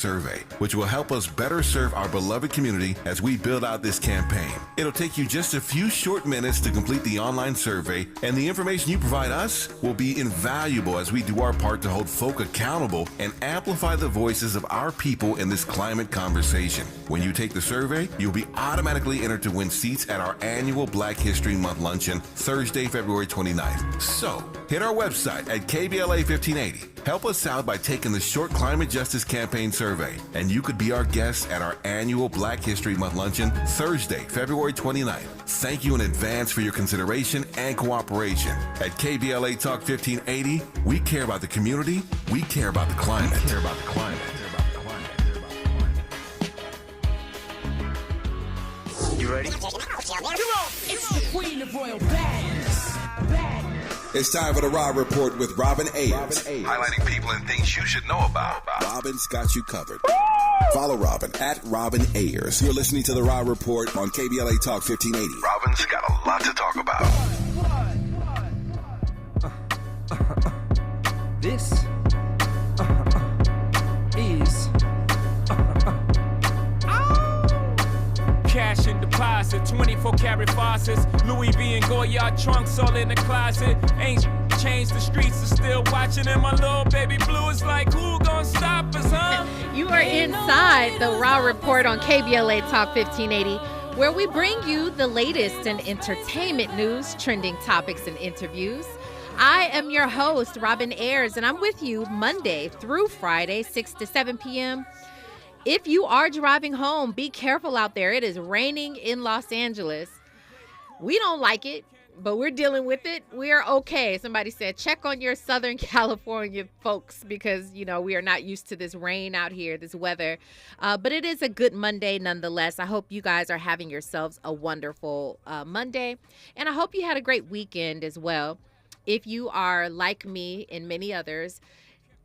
survey, which will help us better serve our beloved community as we build out this campaign. It'll take you just a few short minutes to complete the online survey, and the information you provide us will be invaluable as we do our part to hold folk accountable and amplify the voices of our people in this climate conversation. When you take the survey, you'll be automatically entered to win seats at our annual Black History Month luncheon, Thursday, February 29th. So, hit our website at KBLA 1580. Help us out by taking the short climate justice campaign survey, and you could be our guest at our annual Black History Month luncheon, Thursday, February 29th. Thank you in advance for your consideration and cooperation. At KBLA Talk 1580, we care about the community, we care about the climate. We care about the climate. You ready? Come on! It's the Queen of Royal Badness. It's time for the Raw Report with Robin Ayers. Highlighting people and things you should know about. Robin's got you covered. Follow Robin at Robin Ayers. You're listening to the Raw Report on KBLA Talk 1580. Robin's got a lot to talk about. This is cash and deposit, 24 karat faucets, Louis V and Goyard trunks all in the closet. Ain't changed, the streets are still watching, and my little baby blue is like, who gonna stop us, huh? You are inside the Raw Report on KBLA Talk 1580, where we bring you the latest in entertainment news, trending topics, and interviews. I am your host, Robin Ayers, and I'm with you Monday through Friday, 6 to 7 p.m. If you are driving home, be careful out there. It is raining in Los Angeles. We don't like it, but we're dealing with it. We are okay. Somebody said, check on your Southern California folks because, you know, we are not used to this rain out here, this weather. But it is a good Monday nonetheless. I hope you guys are having yourselves a wonderful Monday. And I hope you had a great weekend as well. If you are like me and many others,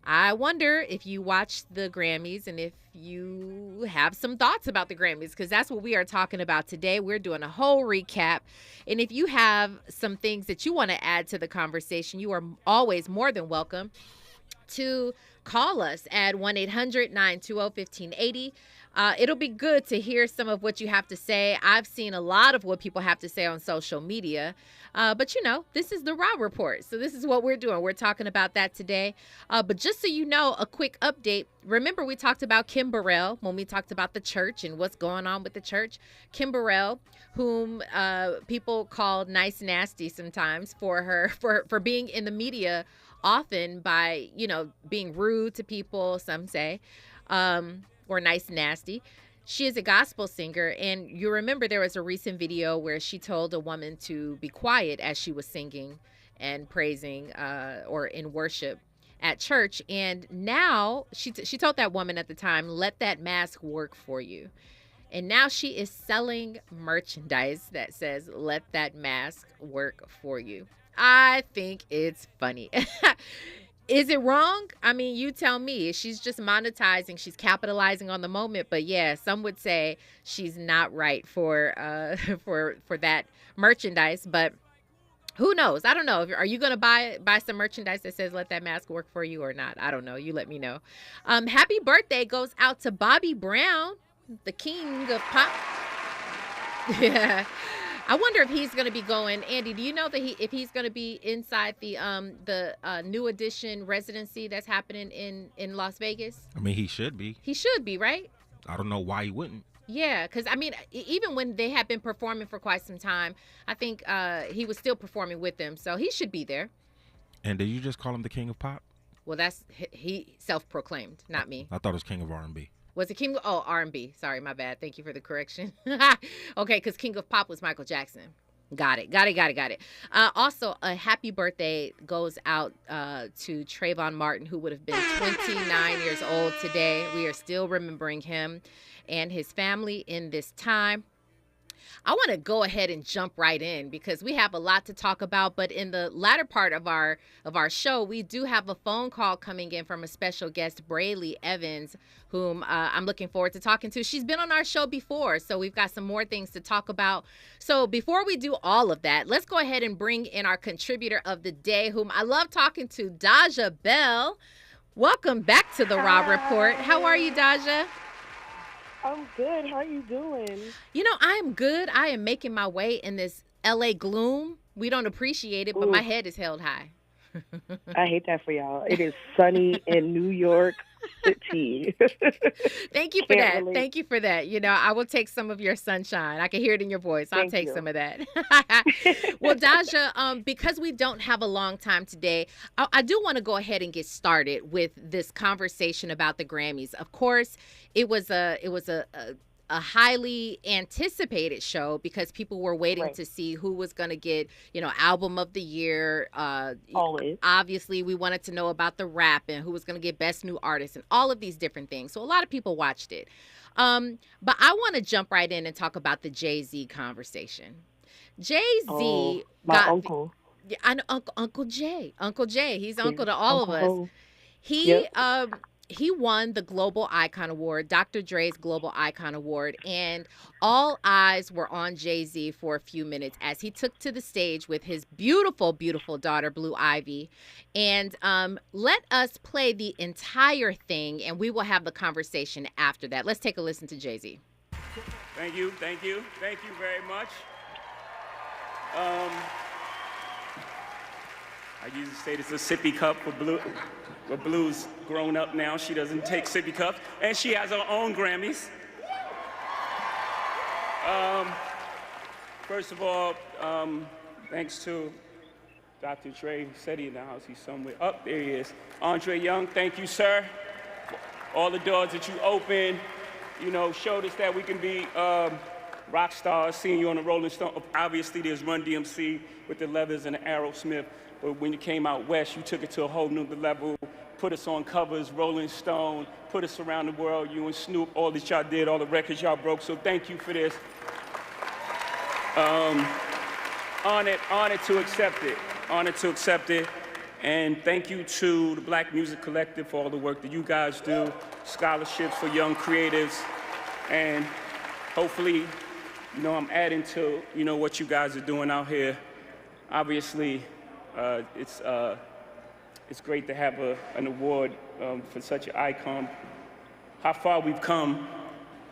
I wonder if you watched the Grammys and if you have some thoughts about the Grammys, because that's what we are talking about today. We're doing a whole recap. And if you have some things that you want to add to the conversation, you are always more than welcome to call us at 1-800-920-1580. It'll be good to hear some of what you have to say. I've seen a lot of what people have to say on social media. But, you know, this is the Raw Report. So this is what we're doing. We're talking about that today. But just so you know, a quick update. Remember, we talked about Kim Burrell when we talked about the church and what's going on with the church. Kim Burrell, whom people call nice nasty sometimes for being in the media often by, you know, being rude to people, some say, or nice nasty. She is a gospel singer, and you remember there was a recent video where she told a woman to be quiet as she was singing and praising or in worship at church. And now she told that woman at the time, let that mask work for you. And now she is selling merchandise that says, let that mask work for you. I think it's funny. Is it wrong? I mean, you tell me. She's just monetizing. She's capitalizing on the moment. But yeah, some would say she's not right for that merchandise. But who knows? I don't know. Are you going to buy some merchandise that says "Let that mask work for you" or not? I don't know. You let me know. Happy birthday goes out to Bobby Brown, the king of pop. Yeah. I wonder if he's going to be going. Andy, do you know that if he's going to be inside the New Edition residency that's happening in Las Vegas? I mean, he should be. He should be, right? I don't know why he wouldn't. Yeah, because, I mean, even when they had been performing for quite some time, I think he was still performing with them. So he should be there. And did you just call him the king of pop? Well, he self-proclaimed, not me. I thought it was king of R&B. Was it King? Oh, R&B. Sorry, my bad. Thank you for the correction. Okay, because King of Pop was Michael Jackson. Got it. Also, a happy birthday goes out to Trayvon Martin, who would have been 29 years old today. We are still remembering him and his family in this time. I want to go ahead and jump right in because we have a lot to talk about. But in the latter part of our show, we do have a phone call coming in from a special guest, Brely Evans, whom I'm looking forward to talking to. She's been on our show before, so we've got some more things to talk about. So before we do all of that, let's go ahead and bring in our contributor of the day, whom I love talking to, Daja Bell. Welcome back to the Raw Report. How are you, Daja? I'm good. How are you doing? You know, I am good. I am making my way in this LA gloom. We don't appreciate it, but my head is held high. I hate that for y'all. It is sunny in New York City. Thank you for Can't that. relate. Thank you for that. You know, I will take some of your sunshine. I can hear it in your voice. I'll Thank take you. some of that. Well, Daja, because we don't have a long time today, I do want to go ahead and get started with this conversation about the Grammys. Of course, it was a highly anticipated show because people were waiting Right. to see who was going to get, album of the year. Always. Obviously, we wanted to know about the rap and who was going to get best new artist and all of these different things. So a lot of people watched it. But I want to jump right in and talk about the Jay-Z conversation. Jay-Z Oh, my got uncle. Yeah, I know Uncle Jay. Uncle Jay. He's uncle to all of us. Uncle. He Yep. he won the Global Icon Award, Dr. Dre's Global Icon Award, and all eyes were on Jay-Z for a few minutes as he took to the stage with his beautiful, beautiful daughter, Blue Ivy. And let us play the entire thing, and we will have the conversation after that. Let's take a listen to Jay-Z. Thank you very much. I usually say this is a sippy cup for Blue. But Blue's grown up now. She doesn't take sippy cups, and she has her own Grammys. First of all, thanks to Dr. Dre. Said he in the house. He's somewhere. Up there he is. Andre Young, thank you, sir. All the doors that you opened, showed us that we can be rock stars. Seeing you on the Rolling Stone. Obviously, there's Run DMC with the Leathers and the Aerosmith. But when you came out west, you took it to a whole new level, put us on covers, Rolling Stone, put us around the world, you and Snoop, all that y'all did, all the records y'all broke, so thank you for this. Honored to accept it, and thank you to the Black Music Collective for all the work that you guys do, scholarships for young creatives, and hopefully, I'm adding to, what you guys are doing out here. Obviously, it's great to have an award for such an icon. How far we've come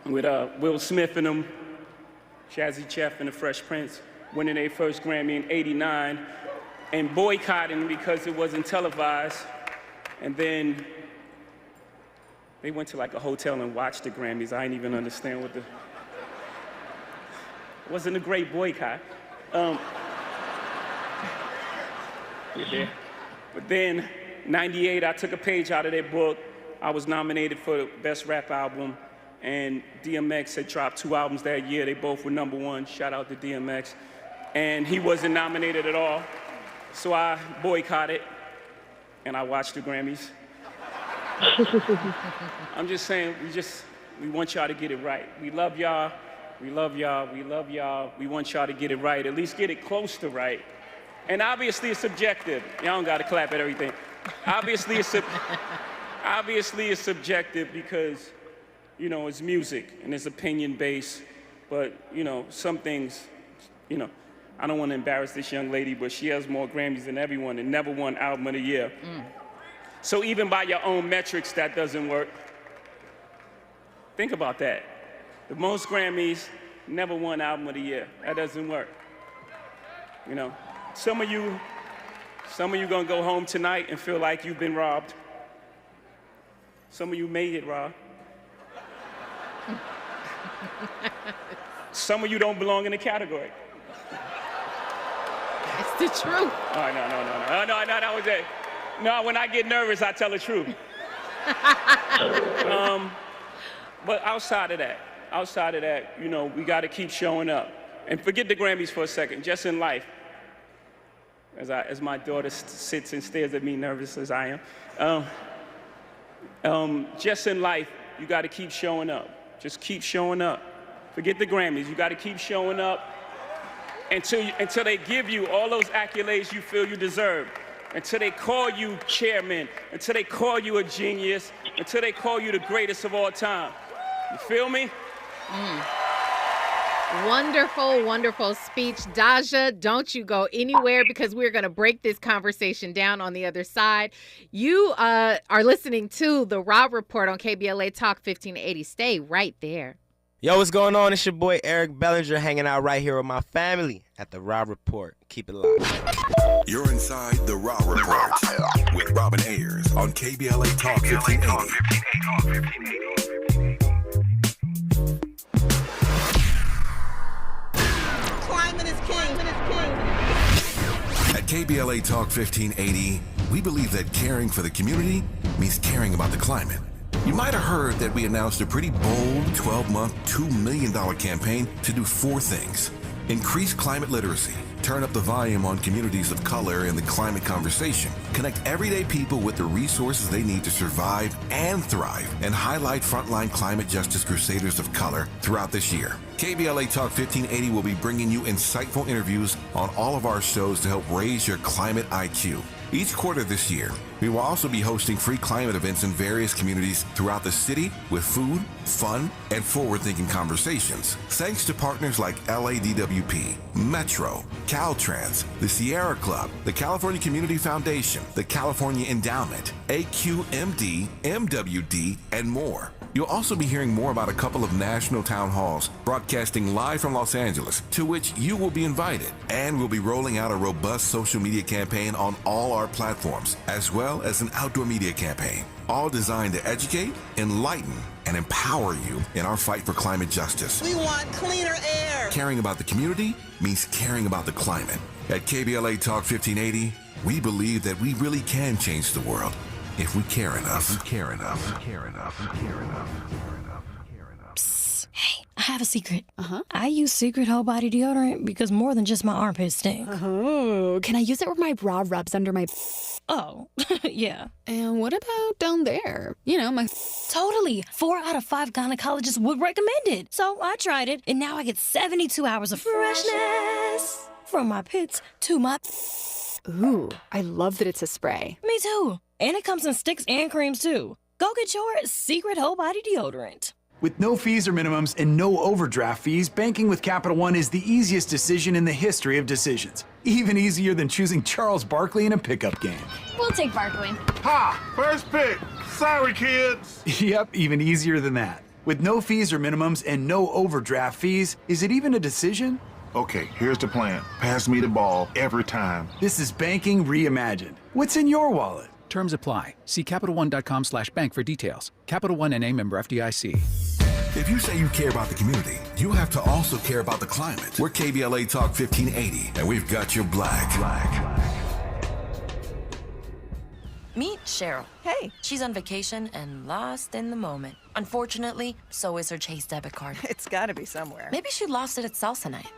with Will Smith and them, Jazzy Jeff and the Fresh Prince, winning their first Grammy in '89, and boycotting because it wasn't televised. And then they went to like a hotel and watched the Grammys. I didn't even understand what it wasn't a great boycott. Yeah. But then, '98, I took a page out of their book. I was nominated for the Best Rap Album, and DMX had dropped 2 albums that year. They both were #1. Shout out to DMX. And he wasn't nominated at all. So I boycotted, and I watched the Grammys. I'm just saying, we want y'all to get it right. We love y'all. We love y'all. We love y'all. We want y'all to get it right. At least get it close to right. And obviously it's subjective. Y'all don't gotta clap at everything. Obviously it's subjective because, it's music and it's opinion based. But, some things, I don't want to embarrass this young lady, but she has more Grammys than everyone and never won Album of the Year. So even by your own metrics, that doesn't work. Think about that. The most Grammys, never won Album of the Year. That doesn't work. Some of you gonna go home tonight and feel like you've been robbed. Some of you may get robbed. Some of you don't belong in the category. It's the truth. Oh, no, that was it. No, when I get nervous, I tell the truth. But outside of that, we gotta keep showing up. And forget the Grammys for a second, just in life. As my daughter sits and stares at me nervous as I am. Just in life, you gotta keep showing up. Just keep showing up. Forget the Grammys, you gotta keep showing up until they give you all those accolades you feel you deserve. Until they call you chairman, until they call you a genius, until they call you the greatest of all time. You feel me? Wonderful, wonderful speech. Daja, don't you go anywhere because we're going to break this conversation down on the other side. You are listening to the Rob Report on KBLA Talk 1580. Stay right there. Yo, what's going on? It's your boy Eric Bellinger hanging out right here with my family at the Rob Report. Keep it locked. You're inside the Raw Report with Robin Ayers on KBLA Talk 1580. Climate is king. At KBLA Talk 1580, we believe that caring for the community means caring about the climate. You might have heard that we announced a pretty bold 12-month, $2 million campaign to do 4 things. Increase climate literacy, turn up the volume on communities of color in the climate conversation, connect everyday people with the resources they need to survive and thrive, and highlight frontline climate justice crusaders of color throughout this year. KBLA Talk 1580 will be bringing you insightful interviews on all of our shows to help raise your climate IQ. Each quarter this year, we will also be hosting free climate events in various communities throughout the city with food, fun, and forward-thinking conversations. Thanks to partners like LADWP, Metro, Caltrans, the Sierra Club, the California Community Foundation, the California Endowment, AQMD, MWD, and more. You'll also be hearing more about a couple of national town halls broadcasting live from Los Angeles, to which you will be invited. And we'll be rolling out a robust social media campaign on all our platforms, as well as an outdoor media campaign, all designed to educate, enlighten, and empower you in our fight for climate justice. We want cleaner air. Caring about the community means caring about the climate. At KBLA Talk 1580, we believe that we really can change the world if we care enough. Psst. Hey, I have a secret. I use Secret Whole Body Deodorant because more than just my armpits stink. Oh, can I use it where my bra rubs under my... Oh, yeah. And what about down there? You know, my... Totally. 4 out of 5 gynecologists would recommend it. So I tried it, and now I get 72 hours of freshness from my pits to my... Ooh, I love that it's a spray. Me too. And it comes in sticks and creams too. Go get your Secret Whole Body Deodorant. With no fees or minimums and no overdraft fees, banking with Capital One is the easiest decision in the history of decisions. Even easier than choosing Charles Barkley in a pickup game. We'll take Barkley. Ha! First pick. Sorry, kids. Yep, even easier than that. With no fees or minimums and no overdraft fees, is it even a decision? Okay, here's the plan. Pass me the ball every time. This is banking reimagined. What's in your wallet? Terms apply. See CapitalOne.com/bank for details. Capital One NA, member FDIC. If you say you care about the community, you have to also care about the climate. We're KBLA Talk 1580, and we've got your black. Meet Cheryl. Hey. She's on vacation and lost in the moment. Unfortunately, so is her Chase debit card. It's gotta be somewhere. Maybe she lost it at salsa night.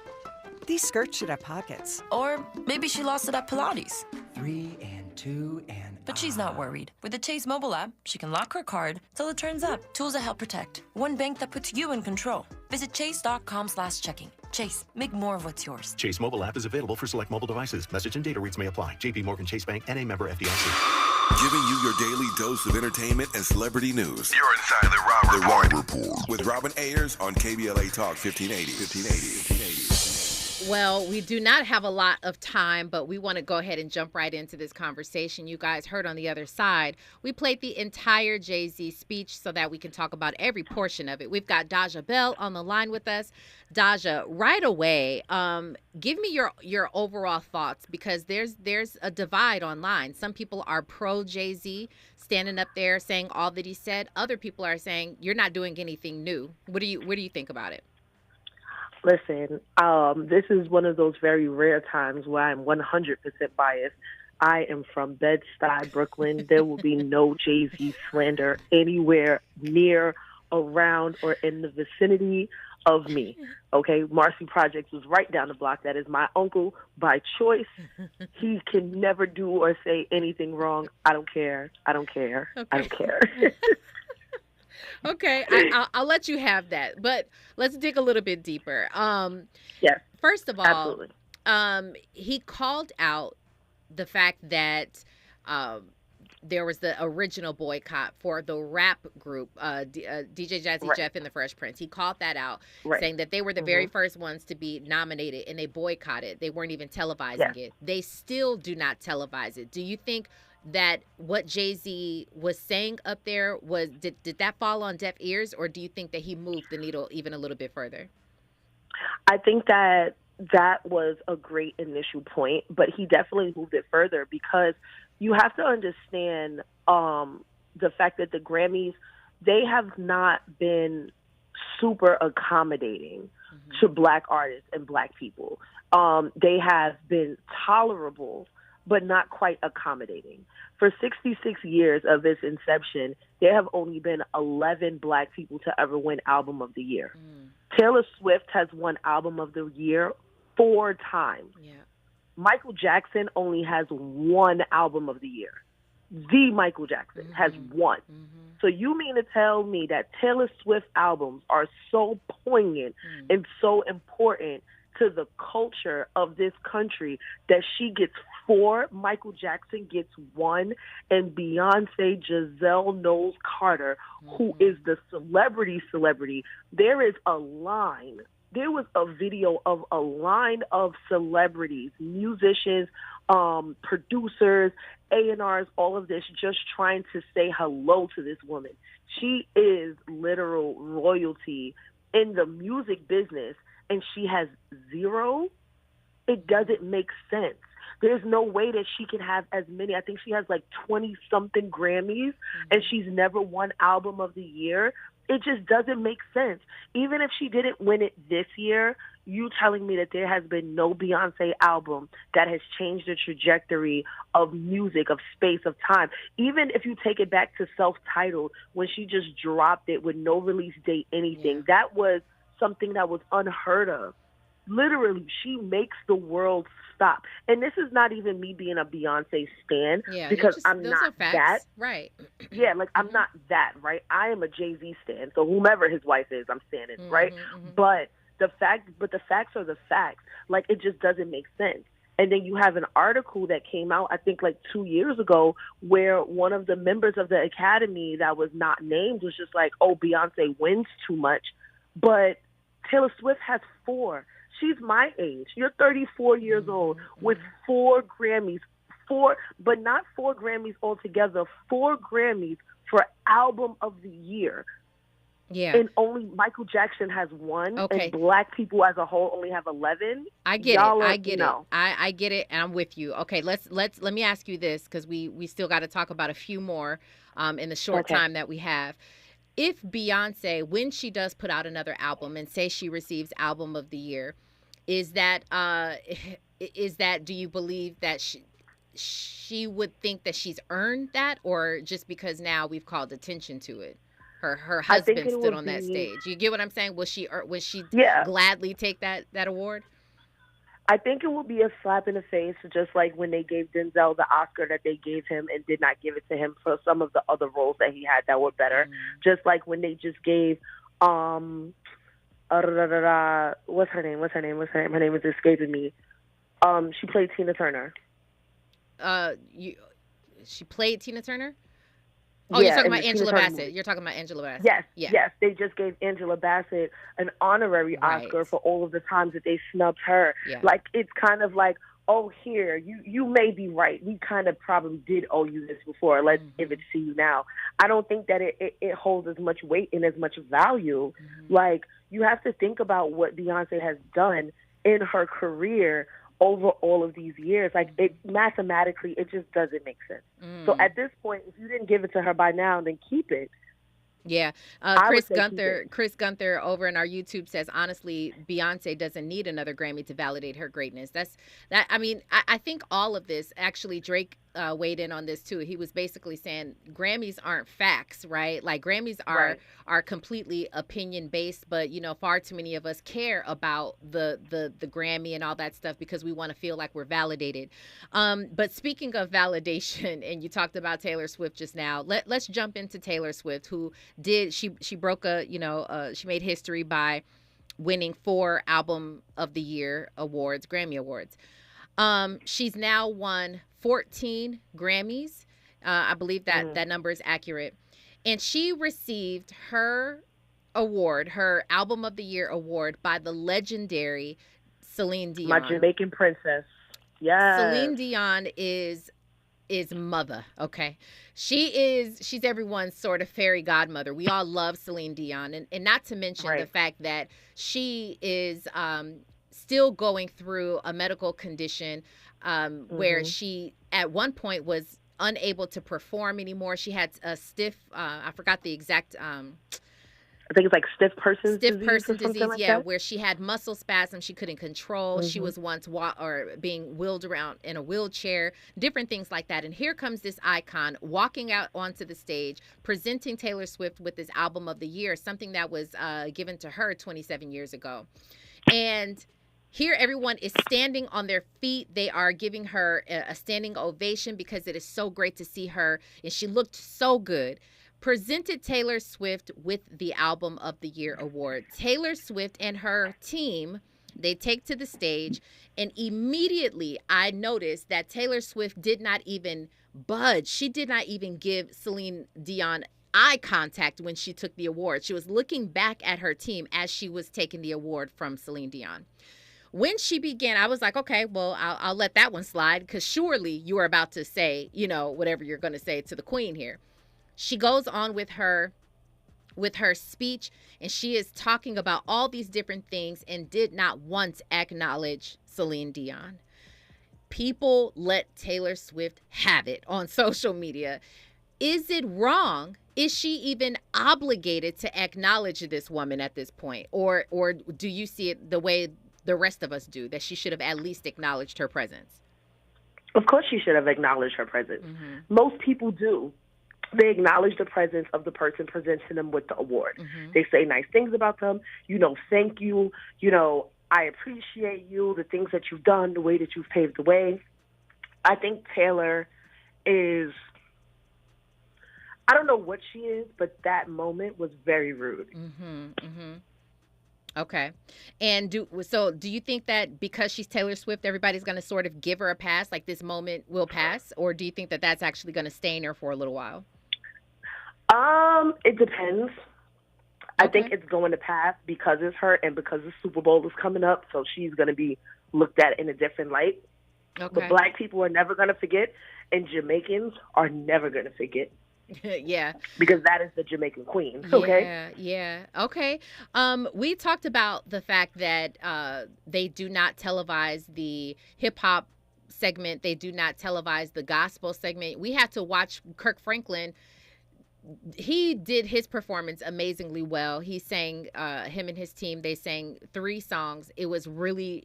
These skirts should have pockets. Or maybe she lost it at Pilates. 3 and 2 and... But she's not worried. With the Chase mobile app, she can lock her card till it turns up. Tools that help protect. One bank that puts you in control. Visit chase.com/checking. Chase, make more of what's yours. Chase mobile app is available for select mobile devices. Message and data rates may apply. JP Morgan Chase Bank NA, member FDIC. Giving you your daily dose of entertainment and celebrity news. You're inside the Rob Report with Robin Ayers on KBLA Talk 1580. Well, we do not have a lot of time, but we want to go ahead and jump right into this conversation. You guys heard on the other side, we played the entire Jay-Z speech so that we can talk about every portion of it. We've got Daja Bell on the line with us. Daja, right away, give me your overall thoughts, because there's a divide online. Some people are pro Jay-Z, standing up there saying all that he said. Other people are saying you're not doing anything new. What do you think about it? Listen, this is one of those very rare times where I'm 100% biased. I am from Bed-Stuy, Brooklyn. There will be no Jay-Z slander anywhere near, around, or in the vicinity of me. Okay, Marcy Projects was right down the block. That is my uncle by choice. He can never do or say anything wrong. I don't care. Okay. I don't care. Okay, I'll let you have that, but let's dig a little bit deeper. Yes. First of all, absolutely. He called out the fact that there was the original boycott for the rap group, DJ Jazzy Right. Jeff and the Fresh Prince. He called that out, Right. saying that they were the very first ones to be nominated, and they boycotted. They weren't even televising it. They still do not televise it. Do you think that what Jay-Z was saying up there was did that fall on deaf ears, or do you think that he moved the needle even a little bit further? I think that was a great initial point, but he definitely moved it further because you have to understand the fact that the Grammys, they have not been super accommodating to Black artists and Black people. They have been tolerable, but not quite accommodating. For 66 years of its inception, there have only been 11 Black people to ever win Album of the Year. Taylor Swift has won Album of the Year 4 times. Michael Jackson only has 1 Album of the Year. The Michael Jackson has 1. So you mean to tell me that Taylor Swift albums are so poignant and so important to the culture of this country that she gets 4, Michael Jackson gets 1, and Beyonce Giselle Knowles Carter, who is the celebrity, there is a line. There was a video of a line of celebrities, musicians, producers, A&Rs, all of this, just trying to say hello to this woman. She is literal royalty in the music business, and she has 0. It doesn't make sense. There's no way that she can have as many. I think she has like 20-something Grammys, and she's never won Album of the Year. It just doesn't make sense. Even if she didn't win it this year, you telling me that there has been no Beyonce album that has changed the trajectory of music, of space, of time. Even if you take it back to Self-Titled, when she just dropped it with no release date, anything, that was something that was unheard of. Literally, she makes the world stop. And this is not even me being a Beyonce stan, because I'm not that. Right. Yeah, like I'm not that, right? I am a Jay-Z stan, so whomever his wife is, I'm standing, right? But the facts are the facts. Like, it just doesn't make sense. And then you have an article that came out, I think like 2 years ago, where one of the members of the Academy that was not named was just like, oh, Beyonce wins too much. But Taylor Swift has 4. She's my age. You're 34 years old with 4 Grammys, 4, but not 4 Grammys altogether, 4 Grammys for Album of the Year. Yeah. And only Michael Jackson has 1, and Black people as a whole only have 11. I get it. I get it. I get it, and I'm with you. Okay, let me ask you this, because we still got to talk about a few more in the short time that we have. If Beyonce, when she does put out another album and say she receives Album of the Year, is that do you believe that she would think that she's earned that, or just because now we've called attention to it? Her husband stood on that stage. You get what I'm saying? Will she gladly take that award? I think it will be a slap in the face, just like when they gave Denzel the Oscar that they gave him and did not give it to him for some of the other roles that he had that were better. Just like when they just gave what's her name? Her name is escaping me. She played Tina Turner. She played Tina Turner? Oh, you're talking about Angela Bassett. You're talking about Angela Bassett. Yes. They just gave Angela Bassett an honorary Oscar for all of the times that they snubbed her. Yeah. Like, it's kind of like, oh, here, you may be right. We kind of probably did owe you this before. Let's give it to you now. I don't think that it holds as much weight and as much value. Like, you have to think about what Beyonce has done in her career over all of these years. Like, it mathematically, it just doesn't make sense. So at this point, if you didn't give it to her by now, then keep it. Yeah. Chris Gunther over in our YouTube says, honestly, Beyonce doesn't need another Grammy to validate her greatness. I think all of this, actually, Drake weighed in on this too. He was basically saying Grammys aren't facts, right? Like, Grammys are completely opinion based, but far too many of us care about the Grammy and all that stuff because we want to feel like we're validated. But speaking of validation, and you talked about Taylor Swift just now, let's jump into Taylor Swift, who she broke she made history by winning 4 Album of the Year awards, Grammy awards. She's now won 14 Grammys. I believe that that number is accurate. And she received her award, her Album of the Year award, by the legendary Celine Dion. My Jamaican princess. Yes. Celine Dion is mother, okay? She's everyone's sort of fairy godmother. We all love Celine Dion, and not to mention the fact that she is still going through a medical condition where she at one point was unable to perform anymore. She had a stiff, I forgot the exact I think it's like stiff person disease, like yeah, that. where she had muscle spasms she couldn't control. She was once being wheeled around in a wheelchair, different things like that. And here comes this icon walking out onto the stage, presenting Taylor Swift with this Album of the Year, something that was given to her 27 years ago. And here everyone is standing on their feet. They are giving her a standing ovation because it is so great to see her, and she looked so good. Presented Taylor Swift with the Album of the Year award. Taylor Swift and her team, they take to the stage, and immediately I noticed that Taylor Swift did not even budge. She did not even give Celine Dion eye contact when she took the award. She was looking back at her team as she was taking the award from Celine Dion. When she began, I was like, okay, well, I'll let that one slide, because surely you are about to say, whatever you're going to say to the queen here. She goes on with her speech, and she is talking about all these different things and did not once acknowledge Celine Dion. People let Taylor Swift have it on social media. Is it wrong? Is she even obligated to acknowledge this woman at this point? Or do you see it the way the rest of us do, that she should have at least acknowledged her presence? Of course she should have acknowledged her presence. Most people do. They acknowledge the presence of the person presenting them with the award. They say nice things about them. Thank you. I appreciate you, the things that you've done, the way that you've paved the way. I think Taylor is, I don't know what she is, but that moment was very rude. Okay. And do you think that because she's Taylor Swift, everybody's going to sort of give her a pass, like this moment will pass? Or do you think that that's actually going to stay in her for a little while? It depends. I think it's going to pass because it's her and because the Super Bowl is coming up, so she's going to be looked at in a different light. But Black people are never going to forget, and Jamaicans are never going to forget. Yeah. Because that is the Jamaican queen, okay? Yeah. Okay. We talked about the fact that they do not televise the hip-hop segment. They do not televise the gospel segment. We had to watch Kirk Franklin. He did his performance amazingly well. He sang, him and his team, they sang 3 songs. It was great.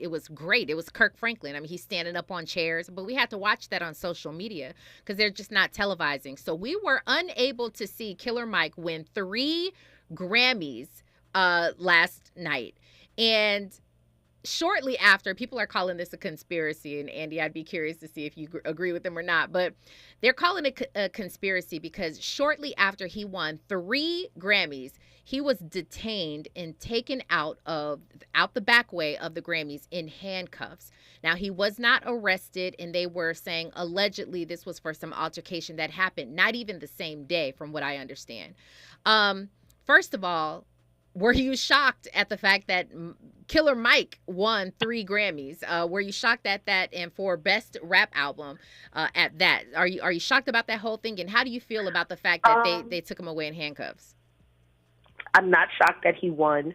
It was Kirk Franklin. I mean, he's standing up on chairs, but we had to watch that on social media because they're just not televising. So we were unable to see Killer Mike win 3 Grammys last night. And shortly after, people are calling this a conspiracy, and Andy, I'd be curious to see if you agree with them or not, but they're calling it a conspiracy because shortly after he won 3 Grammys, he was detained and taken out the back way of the Grammys in handcuffs. Now, he was not arrested, and they were saying allegedly this was for some altercation that happened, not even the same day, from what I understand. First of all, were you shocked at the fact that Killer Mike won 3 Grammys? Were you shocked at that, and for Best Rap Album at that? Are you shocked about that whole thing? And how do you feel about the fact that they took him away in handcuffs? I'm not shocked that he won.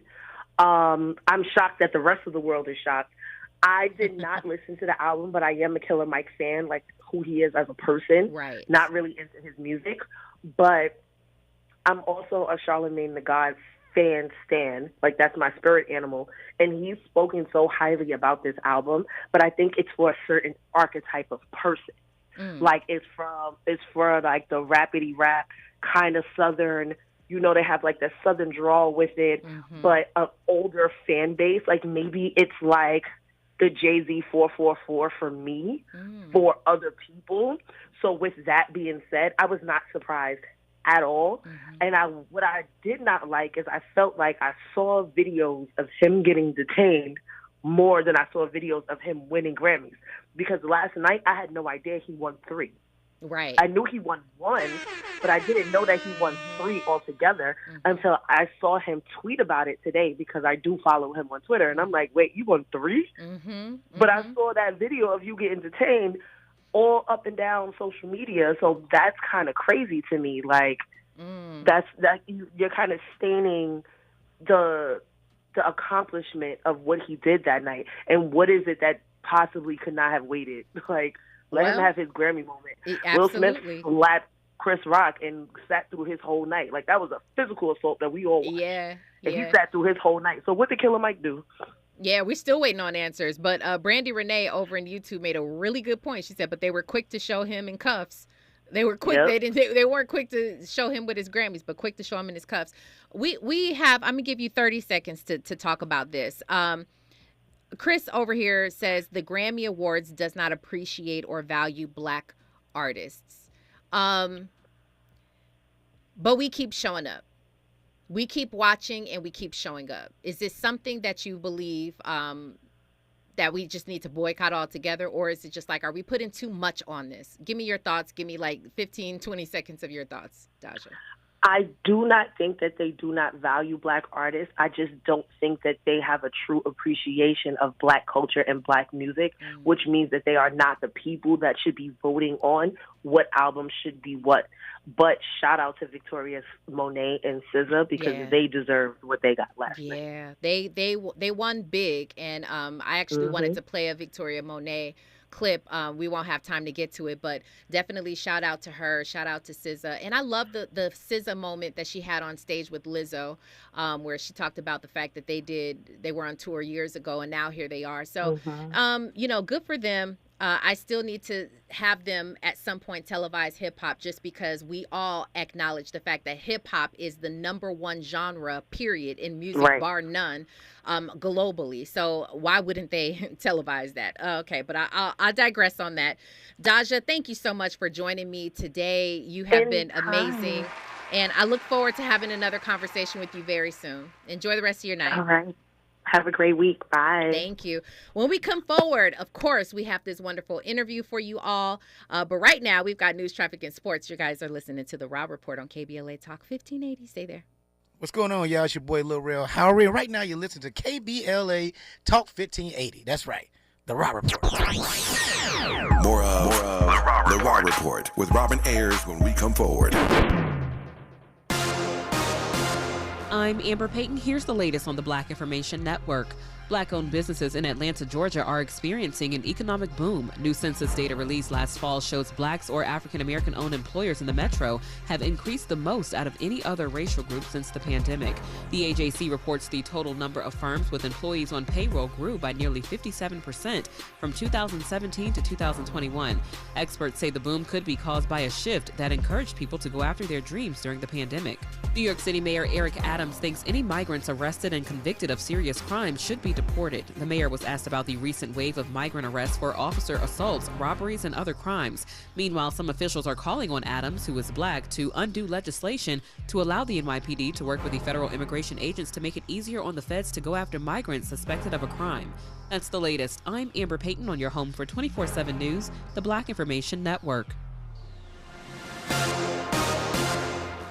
I'm shocked that the rest of the world is shocked. I did not listen to the album, but I am a Killer Mike fan, like who he is as a person. Right. Not really into his music, but I'm also a Charlemagne the God stan, like that's my spirit animal, and he's spoken so highly about this album, but I think it's for a certain archetype of person. Like it's for like the rapidy rap kind of southern, they have like the southern drawl with it, but an older fan base. Like maybe it's like the Jay-Z 444 for me, for other people. So with that being said, I was not surprised at all. And what I did not like is I felt like I saw videos of him getting detained more than I saw videos of him winning Grammys. Because last night I had no idea he won 3. Right. I knew he won 1, but I didn't know that he won 3 altogether until I saw him tweet about it today, because I do follow him on Twitter. And I'm like, wait, you won 3? But I saw that video of you getting detained all up and down social media. So that's kind of crazy to me. Like, you're kind of staining the accomplishment of what he did that night. And what is it that possibly could not have waited? Like, let him have his Grammy moment. Will Smith slapped Chris Rock and sat through his whole night. Like, that was a physical assault that we all watched. And he sat through his whole night. So what did Killer Mike do? Yeah, we're still waiting on answers. But Brandy Renee over in YouTube made a really good point. She said, but they were quick to show him in cuffs. They were quick. They weren't quick to show him with his Grammys, but quick to show him in his cuffs. We have. I'm gonna give you 30 seconds to talk about this. Chris over here says the Grammy Awards does not appreciate or value Black artists, but we keep showing up. We keep watching and we keep showing up. Is this something that you believe that we just need to boycott altogether? Or is it just like, are we putting too much on this? Give me your thoughts. Give me like 15, 20 seconds of your thoughts, Daja. I do not think that they do not value Black artists. I just don't think that they have a true appreciation of Black culture and Black music, which means that they are not the people that should be voting on what album should be what. But shout out to Victoria Monet and SZA, because they deserved what they got last night. They won big, and I actually wanted to play a Victoria Monet clip. We won't have time to get to it, but definitely shout out to her, shout out to SZA. And I love the SZA moment that she had on stage with Lizzo, where she talked about the fact that they were on tour years ago and now here they are. So good for them. I still need to have them at some point televise hip hop, just because we all acknowledge the fact that hip hop is the #1 genre, period, in music, bar none, globally. So why wouldn't they televise that? Okay, but I'll digress on that. Daja, thank you so much for joining me today. You have been amazing, and I look forward to having another conversation with you very soon. Enjoy the rest of your night. All right. Have a great week. Bye. Thank you. When we come forward, of course, we have this wonderful interview for you all. But right now, we've got news, traffic, and sports. You guys are listening to The Rob Report on KBLA Talk 1580. Stay there. What's going on, y'all? It's your boy, Lil Real Howery. Right now, you're listening to KBLA Talk 1580. That's right. The Rob Report. More of The Rob Report with Robin Ayers when we come forward. I'm Amber Payton. Here's the latest on the Black Information Network. Black-owned businesses in Atlanta, Georgia are experiencing an economic boom. New census data released last fall shows blacks or African-American-owned employers in the metro have increased the most out of any other racial group since the pandemic. The AJC reports the total number of firms with employees on payroll grew by nearly 57% from 2017 to 2021. Experts say the boom could be caused by a shift that encouraged people to go after their dreams during the pandemic. New York City Mayor Eric Adams thinks any migrants arrested and convicted of serious crimes should be deported. The mayor was asked about the recent wave of migrant arrests for officer assaults, robberies, and other crimes. Meanwhile, some officials are calling on Adams, who is black, to undo legislation to allow the NYPD to work with the federal immigration agents to make it easier on the feds to go after migrants suspected of a crime. That's the latest. I'm Amber Payton on your home for 24/7 News, the Black Information Network.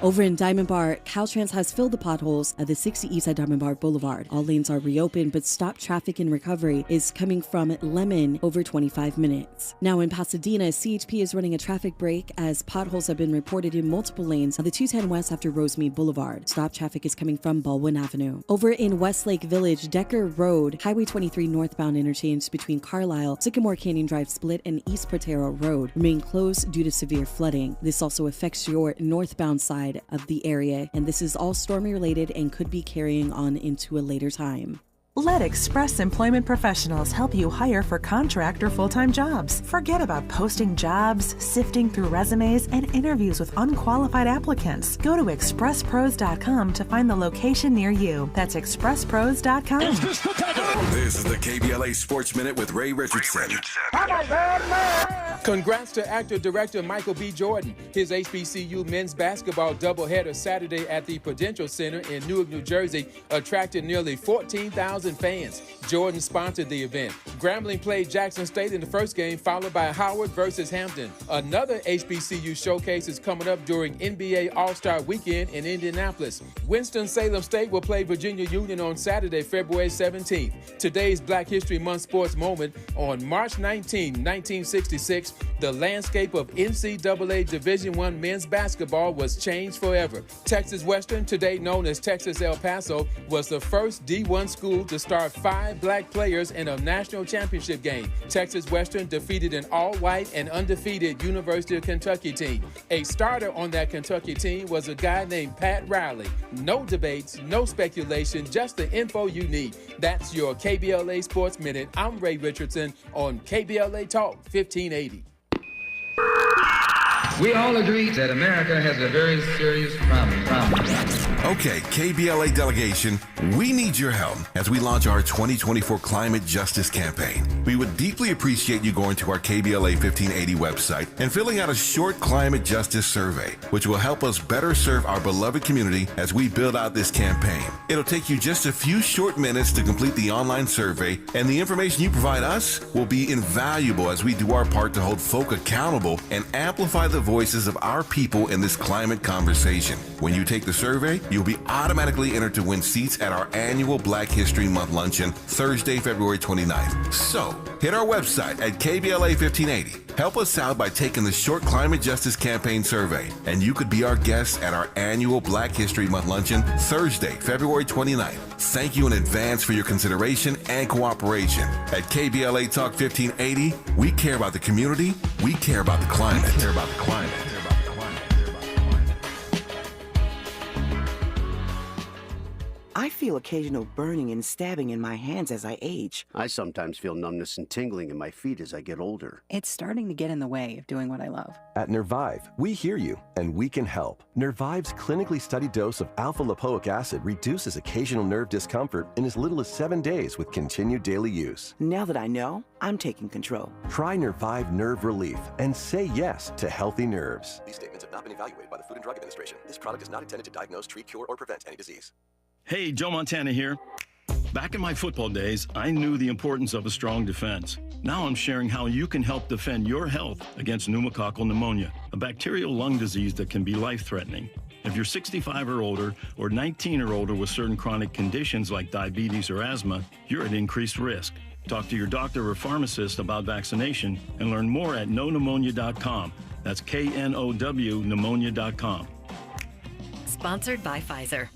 Over in Diamond Bar, Caltrans has filled the potholes at the 60 Eastside Diamond Bar Boulevard. All lanes are reopened, but stop traffic in recovery is coming from Lemon over 25 minutes. Now in Pasadena, CHP is running a traffic break as potholes have been reported in multiple lanes on the 210 West after Rosemead Boulevard. Stop traffic is coming from Baldwin Avenue. Over in Westlake Village, Decker Road, Highway 23 northbound interchange between Carlisle, Sycamore Canyon Drive Split, and East Protero Road remain closed due to severe flooding. This also affects your northbound side of the area, and this is all stormy related and could be carrying on into a later time. Let Express Employment Professionals help you hire for contract or full-time jobs. Forget about posting jobs, sifting through resumes, and interviews with unqualified applicants. Go to expresspros.com to find the location near you. That's expresspros.com. This is the KBLA Sports Minute with Ray Richardson. I'm a bad man. Congrats to actor-director Michael B. Jordan. His HBCU men's basketball doubleheader Saturday at the Prudential Center in Newark, New Jersey attracted nearly 14,000 fans. Jordan sponsored the event. Grambling played Jackson State in the first game, followed by Howard versus Hampton. Another HBCU showcase is coming up during NBA All-Star Weekend in Indianapolis. Winston-Salem State will play Virginia Union on Saturday, February 17th. Today's Black History Month sports moment: on March 19, 1966, the landscape of NCAA Division I men's basketball was changed forever. Texas Western, today known as Texas El Paso, was the first D1 school to start 5 black players in a national championship game. Texas Western defeated an all-white and undefeated University of Kentucky team. A starter on that Kentucky team was a guy named Pat Riley. No debates, no speculation, just the info you need. That's your KBLA Sports Minute. I'm Ray Richardson on KBLA Talk 1580. We all agree that America has a very serious problem. Okay, KBLA delegation, we need your help as we launch our 2024 Climate Justice Campaign. We would deeply appreciate you going to our KBLA 1580 website and filling out a short climate justice survey, which will help us better serve our beloved community as we build out this campaign. It'll take you just a few short minutes to complete the online survey, and the information you provide us will be invaluable as we do our part to hold folk accountable and amplify the voices of our people in this climate conversation. When you take the survey, you'll be automatically entered to win seats at our annual Black History Month luncheon, Thursday, February 29th. So, hit our website at KBLA 1580. Help us out by taking the short climate justice campaign survey, and you could be our guest at our annual Black History Month luncheon, Thursday, February 29th. Thank you in advance for your consideration and cooperation. At KBLA Talk 1580, we care about the community, we care about the climate. I feel occasional burning and stabbing in my hands as I age. I sometimes feel numbness and tingling in my feet as I get older. It's starting to get in the way of doing what I love. At Nervive, we hear you, and we can help. Nervive's clinically studied dose of alpha-lipoic acid reduces occasional nerve discomfort in as little as 7 days with continued daily use. Now that I know, I'm taking control. Try Nervive Nerve Relief and say yes to healthy nerves. These statements have not been evaluated by the Food and Drug Administration. This product is not intended to diagnose, treat, cure, or prevent any disease. Hey, Joe Montana here. Back in my football days, I knew the importance of a strong defense. Now I'm sharing how you can help defend your health against pneumococcal pneumonia, a bacterial lung disease that can be life-threatening. If you're 65 or older, or 19 or older with certain chronic conditions like diabetes or asthma, you're at increased risk. Talk to your doctor or pharmacist about vaccination and learn more at knowpneumonia.com. That's KNOW pneumonia.com. Sponsored by Pfizer.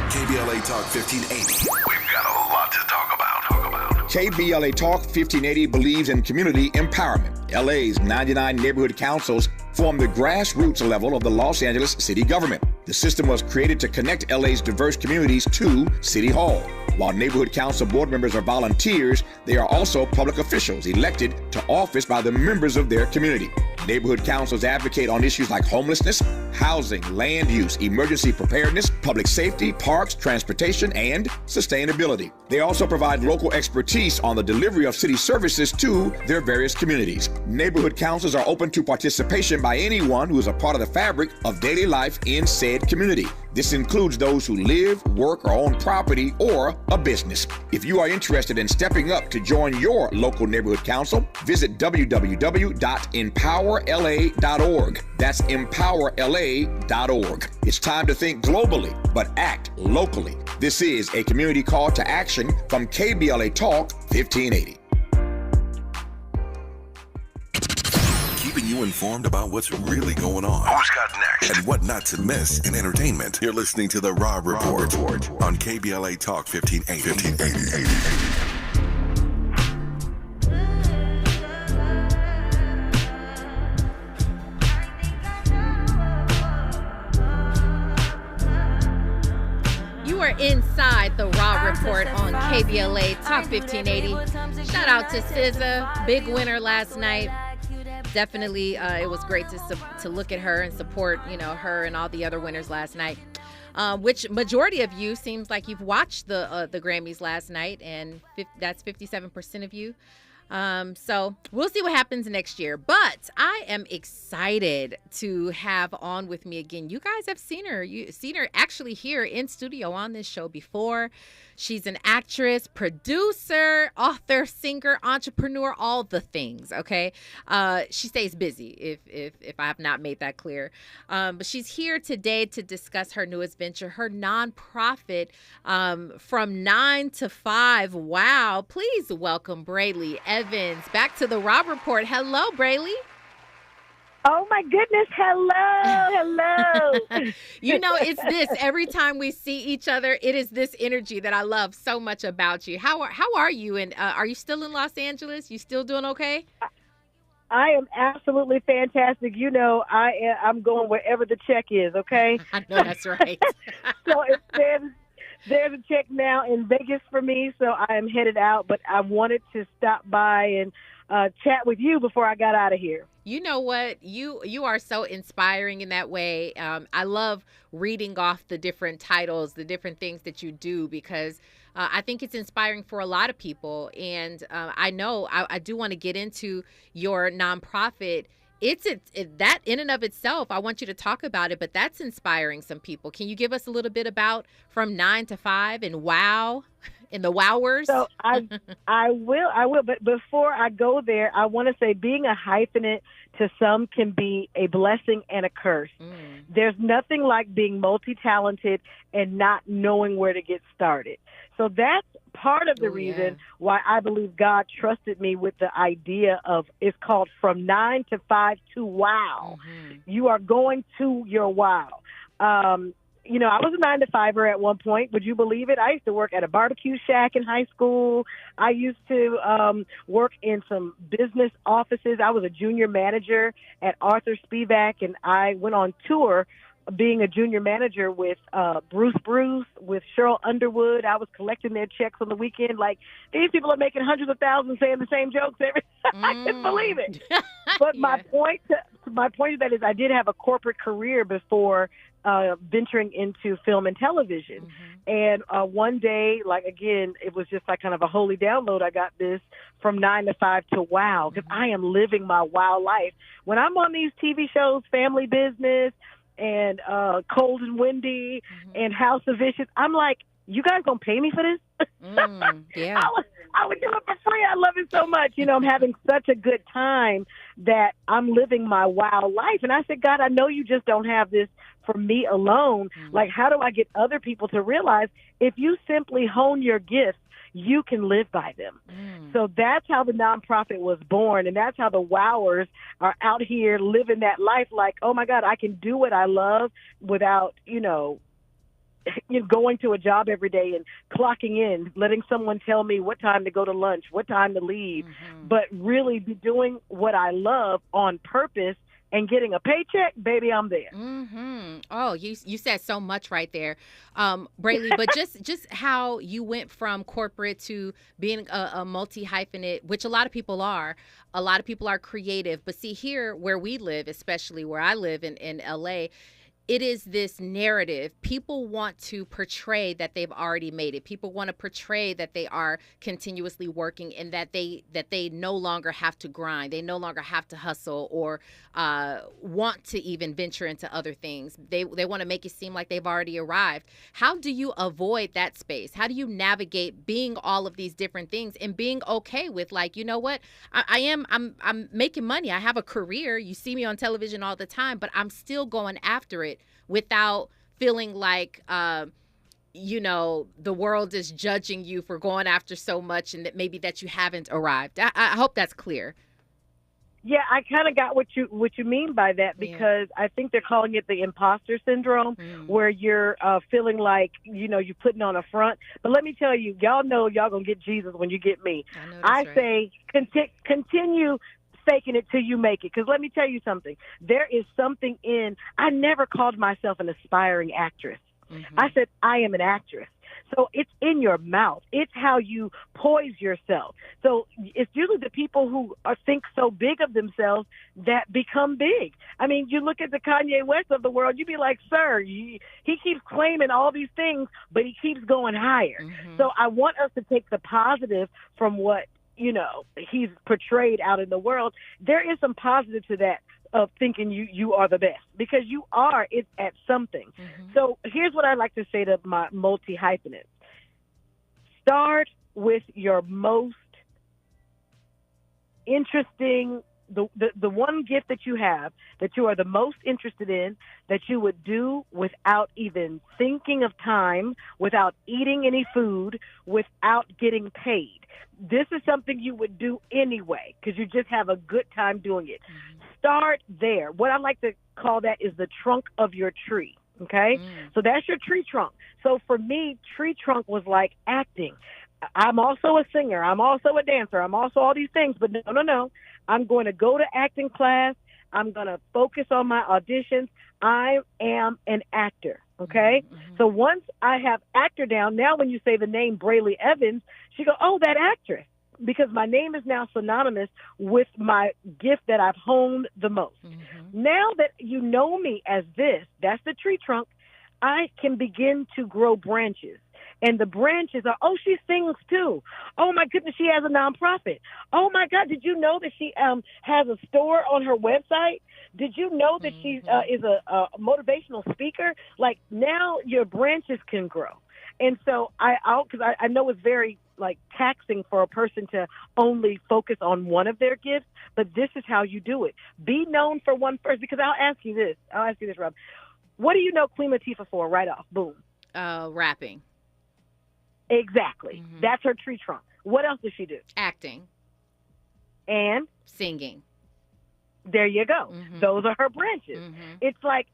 KBLA Talk 1580. We've got a lot to talk about. KBLA Talk 1580 believes in community empowerment. LA's 99 neighborhood councils form the grassroots level of the Los Angeles city government. The system was created to connect LA's diverse communities to City Hall. While neighborhood council board members are volunteers, they are also public officials elected to office by the members of their community. Neighborhood councils advocate on issues like homelessness, housing, land use, emergency preparedness, public safety, parks, transportation, and sustainability. They also provide local expertise on the delivery of city services to their various communities. Neighborhood councils are open to participation by anyone who is a part of the fabric of daily life in said community. This includes those who live, work, or own property or a business. If you are interested in stepping up to join your local neighborhood council, visit www.empowerla.org. That's empowerla.org. It's time to think globally, but act locally. This is a community call to action from KBLA Talk 1580. Keeping you informed about what's really going on. Who's got next? And what not to miss in entertainment. You're listening to The Rob Report on KBLA Talk 1580. You are inside the Raw Report on KBLA Talk 1580. Shout out to SZA, big winner last night. Definitely, it was great to look at her and support, her and all the other winners last night. Which majority of you seems like you've watched the Grammys last night, and that's 57% of you. So we'll see what happens next year. But I am excited to have on with me again. You guys have seen her. You've seen her actually here in studio on this show before. She's an actress, producer, author, singer, entrepreneur, all the things. Okay, she stays busy. If I have not made that clear, but she's here today to discuss her newest venture, her nonprofit, from 9 to 5. Wow! Please welcome Brely Evans back to the Rob Report. Hello, Brely. Oh, my goodness. Hello. You know, it's this. Every time we see each other, it is this energy that I love so much about you. How are you? And are you still in Los Angeles? You still doing okay? I am absolutely fantastic. You know, I'm going wherever the check is, okay? I know that's right. So if there's a check now in Vegas for me, so I am headed out. But I wanted to stop by and chat with you before I got out of here. You know what? You are so inspiring in that way. I love reading off the different titles, the different things that you do, because I think it's inspiring for a lot of people. And I know I do want to get into your nonprofit. It's that in and of itself, I want you to talk about it, but that's inspiring some people. Can you give us a little bit about from 9 to 5 and wow, and the wowers? So I will. But before I go there, I want to say being a hyphenate to some can be a blessing and a curse. There's nothing like being multi-talented and not knowing where to get started. So that's part of the reason why I believe God trusted me with the idea of, it's called From 9 to 5 to Wow. You are going to your wow. You know, I was a 9 to 5er at one point. Would you believe it? I used to work at a barbecue shack in high school. I used to work in some business offices. I was a junior manager at Arthur Spivak, and I went on tour being a junior manager with Bruce, with Cheryl Underwood. I was collecting their checks on the weekend. Like, these people are making hundreds of thousands saying the same jokes every I couldn't believe it. But my point of that is I did have a corporate career before venturing into film and television. And one day, like, again, it was just like kind of a holy download. I got this From 9 to 5 to Wow, because I am living my wow life. When I'm on these TV shows, Family Business and Cold and Windy and House of Vicious, I'm like, you guys gonna pay me for this? Yeah. I would do it for free. I love it so much. You know, I'm having such a good time that I'm living my wow life. And I said, God, I know you just don't have this for me alone. Like, how do I get other people to realize if you simply hone your gifts, you can live by them? So that's how the nonprofit was born, and that's how the wowers are out here living that life like, oh, my God, I can do what I love without, going to a job every day and clocking in, letting someone tell me what time to go to lunch, what time to leave, but really be doing what I love on purpose and getting a paycheck. Baby, I'm there. Oh, you said so much right there, Brely. But just how you went from corporate to being a multi-hyphenate, which a lot of people are. A lot of people are creative. But see, here where we live, especially where I live in LA, it is this narrative. People want to portray that they've already made it. People want to portray that they are continuously working and that they no longer have to grind. They no longer have to hustle or want to even venture into other things. They want to make it seem like they've already arrived. How do you avoid that space? How do you navigate being all of these different things and being okay with, like, you know what? I'm making money. I have a career. You see me on television all the time, but I'm still going after it without feeling like, the world is judging you for going after so much and that maybe that you haven't arrived. I hope that's clear. Yeah, I kind of got what you mean by that, because I think they're calling it the imposter syndrome, where you're feeling like, you're putting on a front. But let me tell you, y'all know y'all going to get Jesus when you get me. I say continue faking it till you make it. Because let me tell you something. There is something I never called myself an aspiring actress. I said, I am an actress. So it's in your mouth. It's how you poise yourself. So it's usually the people who think so big of themselves that become big. I mean, you look at the Kanye West of the world, you'd be like, sir, he keeps claiming all these things, but he keeps going higher. So I want us to take the positive from what he's portrayed out in the world, there is some positive to that of thinking you are the best, because you are it at something. So here's what I like to say to my multi-hyphenates. Start with your most interesting, the one gift that you have that you are the most interested in, that you would do without even thinking of time, without eating any food, without getting paid. This is something you would do anyway because you just have a good time doing it. Start there. What I like to call that is the trunk of your tree. Okay? So that's your tree trunk. So for me, tree trunk was like acting. I'm also a singer. I'm also a dancer. I'm also all these things. But no. I'm going to go to acting class. I'm going to focus on my auditions. I am an actor. Okay? So once I have actor down, now when you say the name Brely Evans, she go, oh, that actress. Because my name is now synonymous with my gift that I've honed the most. Now that you know me as this, that's the tree trunk, I can begin to grow branches. And the branches are, oh, she sings too. Oh, my goodness, she has a nonprofit. Oh, my God, did you know that she has a store on her website? Did you know that she is a motivational speaker? Like, now your branches can grow. And so because I know it's very taxing for a person to only focus on one of their gifts, but this is how you do it. Be known for one first, because I'll ask you this, Rob. What do you know Queen Latifah for right off? Boom. Rapping. Exactly. That's her tree trunk. What else does she do? Acting. And? Singing. There you go. Those are her branches. It's like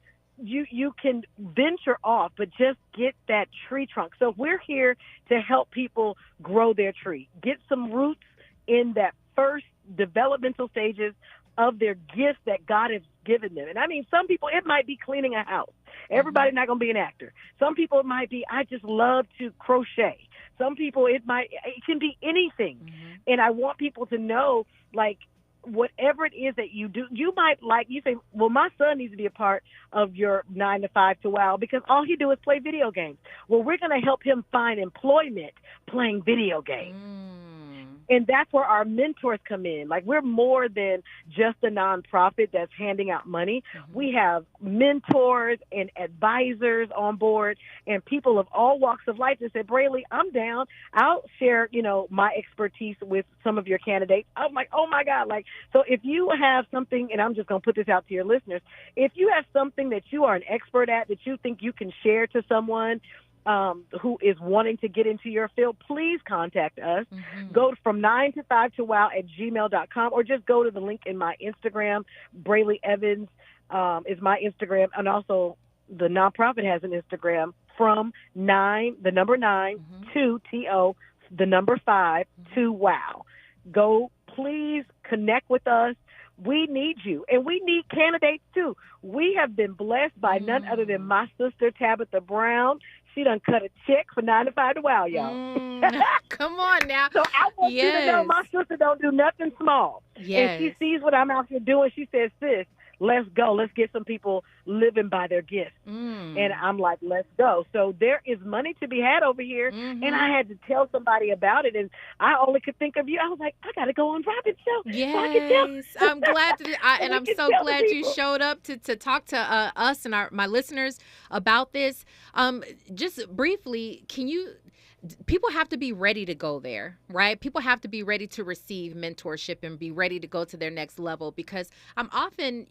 you can venture off, but just get that tree trunk. So we're here to help people grow their tree. Get some roots in that first developmental stages of their gifts that God has given them. And I mean, some people, it might be cleaning a house. Everybody's not going to be an actor. Some people, it might be, I just love to crochet. Some people, it can be anything. And I want people to know, whatever it is that you do, you say, well, my son needs to be a part of your 9 to 5 to WOW because all he do is play video games. Well, we're going to help him find employment playing video games. And that's where our mentors come in. We're more than just a nonprofit that's handing out money. We have mentors and advisors on board and people of all walks of life that said, Brely, I'm down. I'll share, my expertise with some of your candidates. I'm like, oh my God. So if you have something, and I'm just going to put this out to your listeners, if you have something that you are an expert at that you think you can share to someone who is wanting to get into your field, please contact us. Go from 9 to 5 to WOW at gmail.com, or just go to the link in my Instagram. Brely Evans is my Instagram, and also the nonprofit has an Instagram, from 9, the number 9, to TO, the number 5, to WOW. Go, please connect with us. We need you, and we need candidates too. We have been blessed by none other than my sister, Tabitha Brown. She done cut a check for 9 to 5 to WOW, y'all. Come on now. So I want you to know my sister don't do nothing small. Yes. And she sees what I'm out here doing. She says, sis, let's go. Let's get some people living by their gifts. And I'm like, let's go. So there is money to be had over here. And I had to tell somebody about it. And I only could think of you. I was like, I got to go on Robin's show. Yes. So I'm glad and I'm so glad you showed up to talk to us and my listeners about this. Just briefly, people have to be ready to go there, right? People have to be ready to receive mentorship and be ready to go to their next level, because I'm often,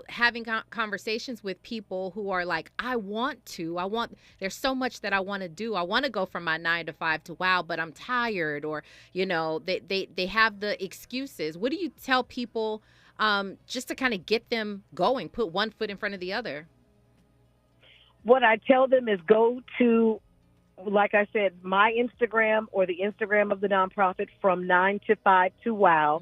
having conversations with people who are like, there's so much that I want to do. I want to go from my 9 to 5 to WOW, but I'm tired, or, they have the excuses. What do you tell people just to kind of get them going, put one foot in front of the other? What I tell them is go to, like I said, my Instagram or the Instagram of the nonprofit, from 9 to 5 to WOW.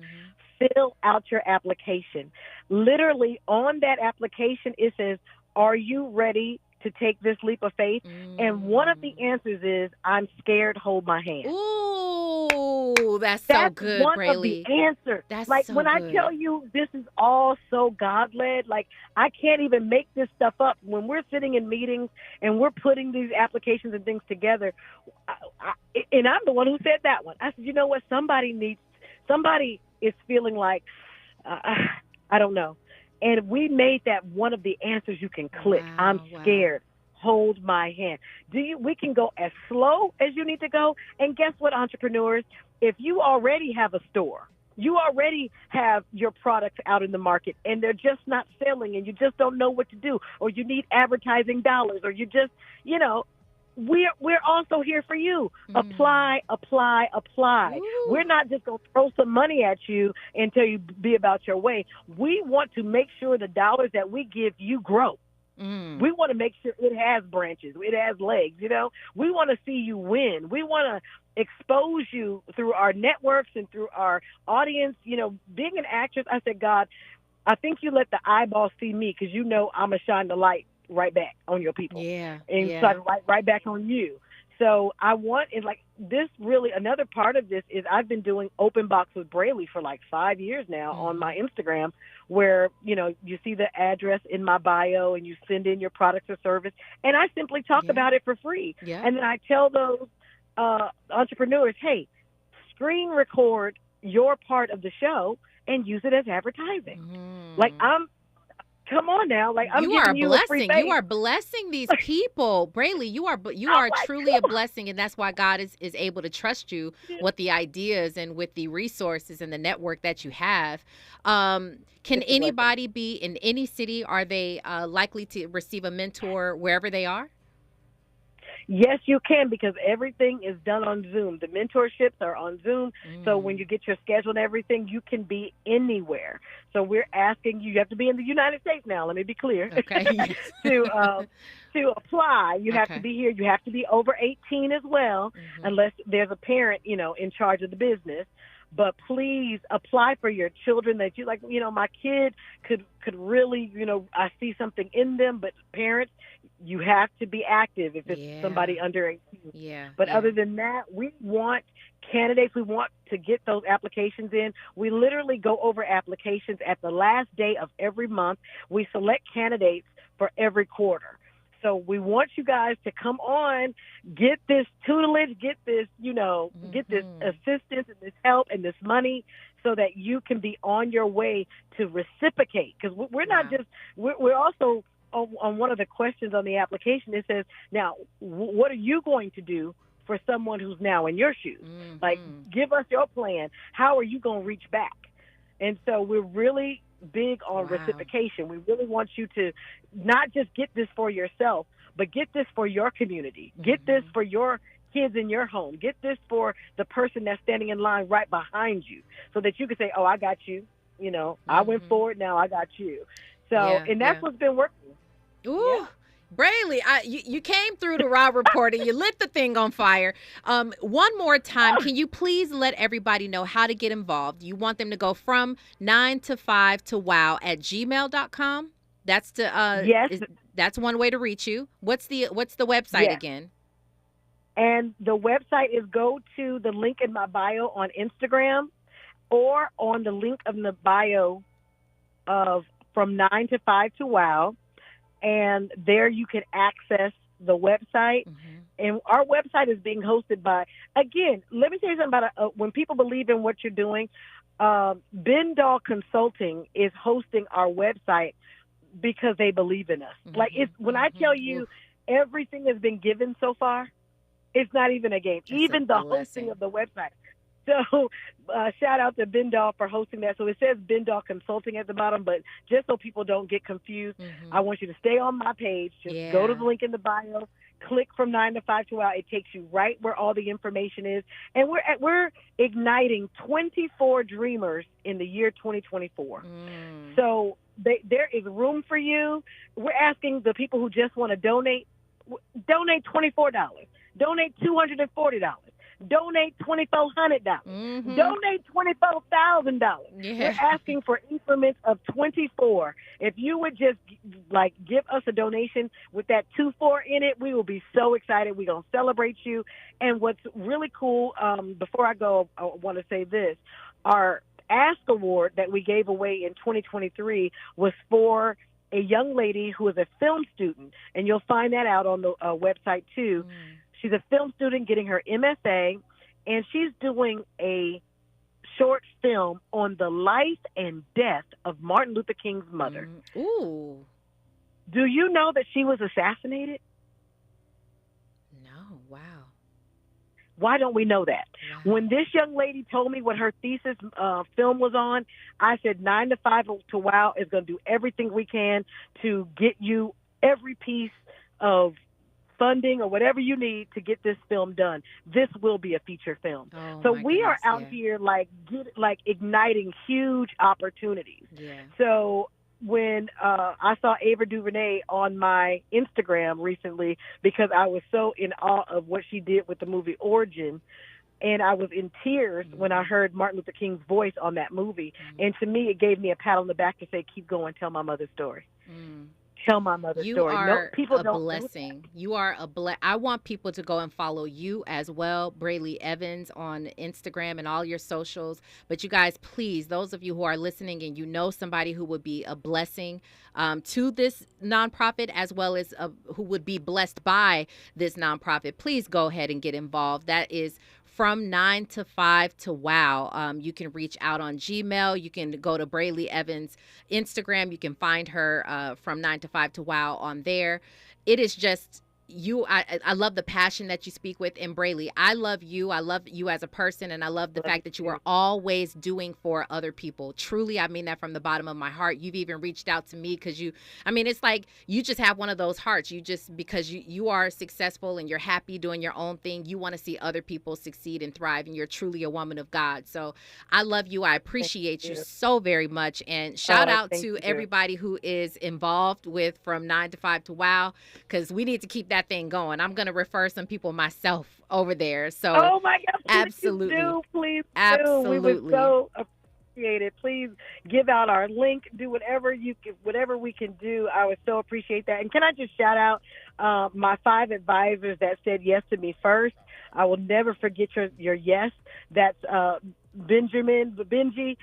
Fill out your application. Literally on that application, it says, are you ready to take this leap of faith? And one of the answers is, I'm scared, hold my hand. Ooh, that's so good, one Brely. of the answers. That's when so I good. tell you this is all so God-led, I can't even make this stuff up. When we're sitting in meetings and we're putting these applications and things together, and I'm the one who said that one. I said, you know what? Somebody needs somebody is feeling like, I don't know. And we made that one of the answers you can click. I'm scared. Hold my hand. We can go as slow as you need to go. And guess what, entrepreneurs? If you already have a store, you already have your products out in the market and they're just not selling and you just don't know what to do, or you need advertising dollars, or you just, we're also here for you. Apply. Ooh. We're not just going to throw some money at you and tell you be about your way. We want to make sure the dollars that we give you grow. We want to make sure it has branches, it has legs, We want to see you win. We want to expose you through our networks and through our audience. Being an actress, I said, God, I think you let the eyeball see me because I'm going to shine the light right back on your people. Yeah. And shine right back on you. So I want, this really, another part of this is I've been doing open box with Brely for 5 years now on my Instagram, where, you see the address in my bio and you send in your products or service, and I simply talk about it for free. Yeah. And then I tell those entrepreneurs, hey, screen record your part of the show and use it as advertising. Come on now, I'm you giving are a you blessing. a free face. You are blessing these people, Brely. You are truly a blessing, and that's why God is able to trust you with the ideas and with the resources and the network that you have. Can anybody be in any city? Are they likely to receive a mentor wherever they are? Yes, you can, because everything is done on Zoom. The mentorships are on Zoom. So when you get your schedule and everything, you can be anywhere. So we're asking you have to be in the United States now. Let me be clear. Okay. To apply, you have to be here. You have to be over 18 as well, unless there's a parent, in charge of the business. But please apply for your children that you my kid could really, I see something in them, but parents, you have to be active if it's somebody under 18. Yeah. But other than that, we want candidates. We want to get those applications in. We literally go over applications at the last day of every month. We select candidates for every quarter. So we want you guys to come on, get this tutelage, get this, get this assistance and this help and this money so that you can be on your way to reciprocate. Because we're not just, we're also on one of the questions on the application, it says, now, what are you going to do for someone who's now in your shoes? Give us your plan. How are you going to reach back? And so we're really big on reciprocation. We really want you to not just get this for yourself, but get this for your community. Get this for your kids in your home. Get this for the person that's standing in line right behind you, so that you can say, oh, I got you. I went forward, now I got you. So, and that's what's been working. Ooh. Brely, you came through the Raw Report and you lit the thing on fire. One more time, can you please let everybody know how to get involved? You want them to go from 9 to 5 to wow@gmail.com? That's yes. That's one way to reach you. What's the website again? And the website is go to the link in my bio on Instagram, or on the link in the bio of from 9 to 5 to wow. And there you can access the website. And our website is being hosted by, again, let me tell you something about when people believe in what you're doing. Bendall Consulting is hosting our website because they believe in us. When I tell you everything has been given so far, it's not even a game. That's even the hosting of the website. So shout out to Bendall for hosting that. So it says Bendall Consulting at the bottom, but just so people don't get confused, I want you to stay on my page. Just go to the link in the bio, click from 9 to 5 to wow. It takes you right where all the information is. And we're igniting 24 dreamers in the year 2024. So there is room for you. We're asking the people who just want to donate $24, donate $240. Donate $2,400. Donate $24,000. We're asking for increments of 24. If you would just give us a donation with that 24 in it, we will be so excited. We're gonna celebrate you. And what's really cool, before I go, I want to say this: our Ask Award that we gave away in 2023 was for a young lady who is a film student, and you'll find that out on the website too. She's a film student getting her MFA, and she's doing a short film on the life and death of Martin Luther King's mother. Ooh. Do you know that she was assassinated? No. Wow. Why don't we know that? Wow. When this young lady told me what her thesis film was on, I said 9 to 5 to WOW is going to do everything we can to get you every piece of funding or whatever you need to get this film done. This will be a feature film. Oh, so my we are goodness, out here like igniting huge opportunities. Yeah. So when I saw Ava DuVernay on my Instagram recently, because I was so in awe of what she did with the movie Origin, and I was in tears when I heard Martin Luther King's voice on that movie. And to me, it gave me a pat on the back to say, keep going, tell my mother's story. Tell my mother's You story. are people a don't blessing. You are a I want people to go and follow you as well, Brely Evans, on Instagram and all your socials. But you guys, please, those of you who are listening and you know somebody who would be a blessing to this nonprofit, as well as who would be blessed by this nonprofit, please go ahead and get involved. That is From 9 to 5 to WOW. You can reach out on Gmail. You can go to Brely Evans' Instagram. You can find her From 9 to 5 to WOW on there. It is just you. I love the passion that you speak with. And Brely, I love you. I love you as a person. And I love the fact that you are always doing for other people. Truly, I mean that from the bottom of my heart. You've even reached out to me because it's like you just have one of those hearts. Because you are successful and you're happy doing your own thing. You want to see other people succeed and thrive. And you're truly a woman of God. So I love you. I appreciate you so very much. And shout out to everybody who is involved with From 9 to 5 to WOW, because we need to keep that thing going. I'm going to refer some people myself over there. So oh my God, absolutely. Please do. Absolutely. We would so appreciate it. Please give out our link. Do whatever we can do. I would so appreciate that. And can I just shout out my 5 advisors that said yes to me first? I will never forget your yes. That's Benji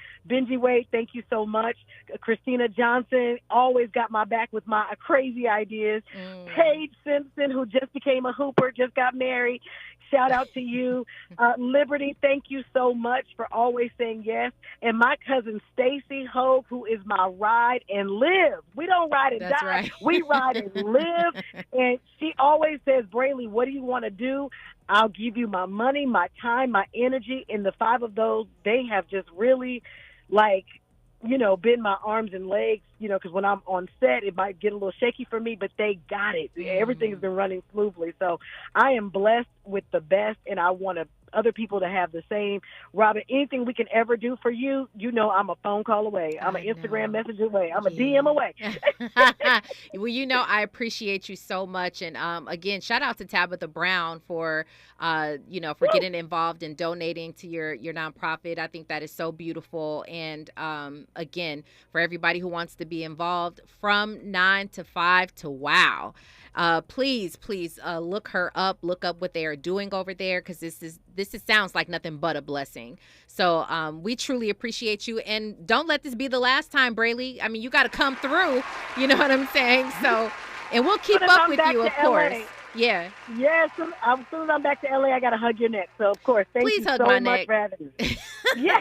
Wade, thank you so much. Christina Johnson always got my back with my crazy ideas. Paige Simpson, who just became a hooper, just got married. Shout out to you. Liberty, thank you so much for always saying yes. And my cousin Stacy Hogue, who is my ride and live. We don't ride and That's die. right. We ride and live. And she always says, Brely, what do you want to do? I'll give you my money, my time, my energy. And the 5 of those, they have just really, been my arms and legs, because when I'm on set, it might get a little shaky for me, but they got it. Everything's been running smoothly. So I am blessed with the best, and I want other people to have the same. Robin, anything we can ever do for you, I'm a phone call away. I'm an Instagram message away. I'm a DM away. Well, I appreciate you so much. And again, shout out to Tabitha Brown for getting involved and donating to your nonprofit. I think that is so beautiful. And again, for everybody who wants to be involved, From 9 to 5 to WOW. Please look her up. Look up what they are doing over there, because this sounds like nothing but a blessing. So we truly appreciate you, and don't let this be the last time, Brely. I mean, you got to come through. You know what I'm saying? So, and we'll keep up with you, of course. Yeah. Yes. As soon as I'm back to LA, I got to hug your neck. So, of course, thank you so much for having me. Yeah.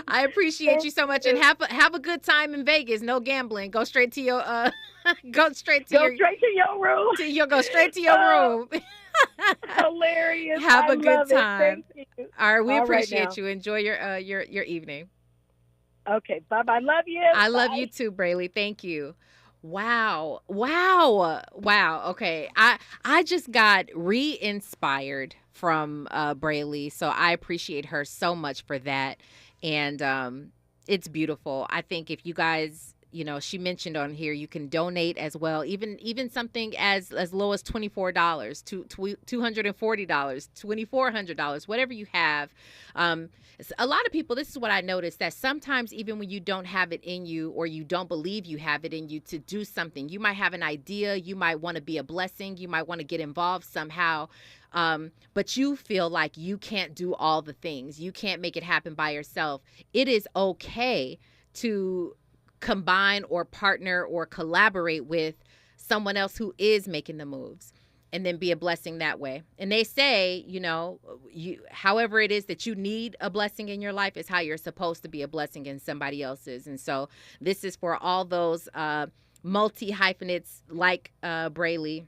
I appreciate you so much, and have a good time in Vegas. No gambling. Go straight to your go straight to your room. Go straight to your room. Hilarious. Have a good love time. Thank you. All right, we All appreciate right you. Enjoy your evening. Okay, bye-bye. Love you. I love you too, Brely. Thank you. Wow. Okay. I just got re-inspired from Brely, so I appreciate her so much for that. And it's beautiful. I think if you guys, she mentioned on here, you can donate as well, even something as low as $24 to $240, $2,400, whatever you have. A lot of people, this is what I noticed, that sometimes even when you don't have it in you, or you don't believe you have it in you to do something, you might have an idea, you might want to be a blessing, you might want to get involved somehow, but you feel like you can't do all the things, you can't make it happen by yourself. It is okay to combine or partner or collaborate with someone else who is making the moves. and then be a blessing that way. And they say, you know, however it is that you need a blessing in your life is how you're supposed to be a blessing in somebody else's. And so this is for all those multi-hyphenates like Brely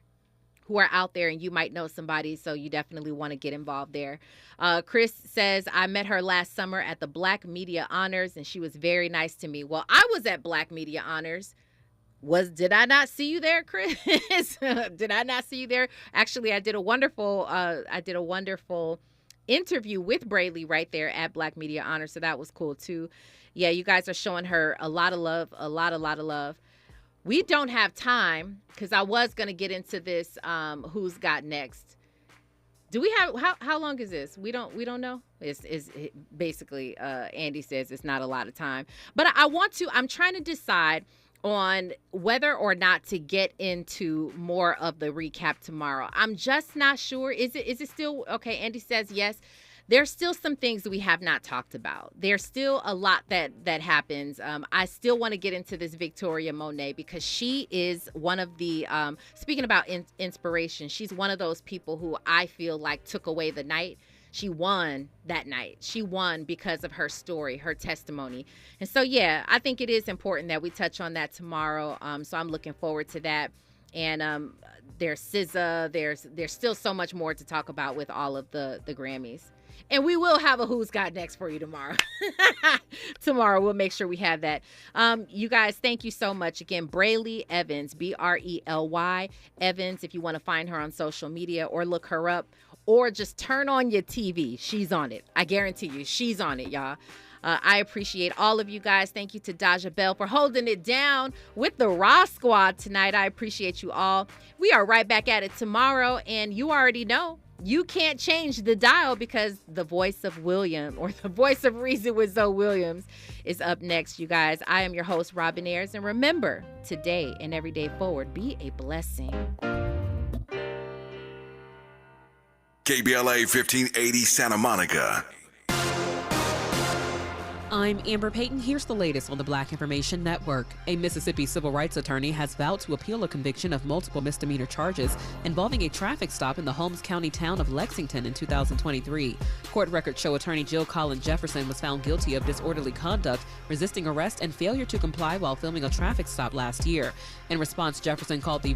who are out there, and you might know somebody, so you definitely want to get involved there. Chris says, I met her last summer at the Black Media Honors, and she was very nice to me. Well, I was at Black Media Honors. Did I not see you there, Chris? Did I not see you there? Actually, I did a wonderful interview with Brely right there at Black Media Honors, so that was cool too. Yeah, you guys are showing her a lot of love, a lot of love. We don't have time because I was going to get into this Who's Got Next. Do we have how long is this? We don't know. It's basically Andy says it's not a lot of time. But I'm trying to decide on whether or not to get into more of the recap tomorrow. I'm just not sure. Is it still okay? Andy says yes. There's still some things that we have not talked about. There's still a lot that happens. I still want to get into this Victoria Monet because she is one of the, speaking about inspiration, she's one of those people who I feel like took away the night. She won that night. She won because of her story, her testimony. And so, yeah, I think it is important that we touch on that tomorrow. So I'm looking forward to that. And there's SZA. There's still so much more to talk about with all of the Grammys. And we will have a Who's Got Next for you tomorrow. Tomorrow, we'll make sure we have that. You guys, thank you so much. Again, Brely Evans, Brely Evans, if you want to find her on social media or look her up. Or just turn on your TV. She's on it. I guarantee you, she's on it, y'all. I appreciate all of you guys. Thank you to Daja Bell for holding it down with the Raw Squad tonight. I appreciate you all. We are right back at it tomorrow, and you already know you can't change the dial because the voice of William or the voice of reason with Zoe Williams is up next, you guys. I am your host, Robin Ayers, and remember, today and every day forward, be a blessing. KBLA 1580 Santa Monica. I'm Amber Payton. Here's the latest on the Black Information Network. A Mississippi civil rights attorney has vowed to appeal a conviction of multiple misdemeanor charges involving a traffic stop in the Holmes County town of Lexington in 2023. Court records show attorney Jill Collin Jefferson was found guilty of disorderly conduct, resisting arrest, and failure to comply while filming a traffic stop last year. In response, Jefferson called the